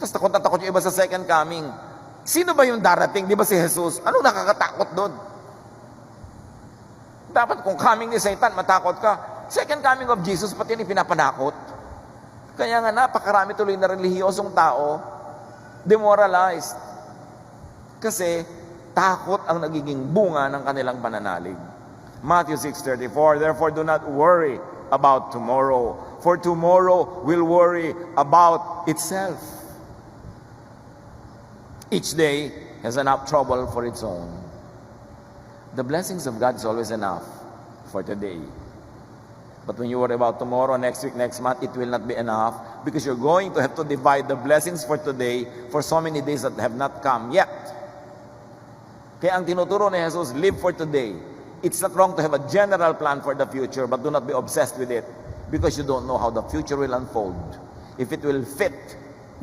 Tapos takot na takot yung iba sa second coming. Sino ba yung darating? Di ba si Jesus? Anong nakakatakot doon? Dapat kung coming ni Satan, matakot ka. Second coming of Jesus, pati yung pinapanakot. Kaya nga napakarami tuloy na relihiyosong tao, demoralized. Kasi takot ang nagiging bunga ng kanilang pananalig. Matthew 6:34, therefore do not worry about tomorrow, for tomorrow will worry about itself. Each day has enough trouble for its own. The blessings of God is always enough for today. But when you worry about tomorrow, next week, next month, it will not be enough because you're going to have to divide the blessings for today for so many days that have not come yet. Kaya ang tinuturo ni Jesus, live for today. It's not wrong to have a general plan for the future, but do not be obsessed with it because you don't know how the future will unfold. If it will fit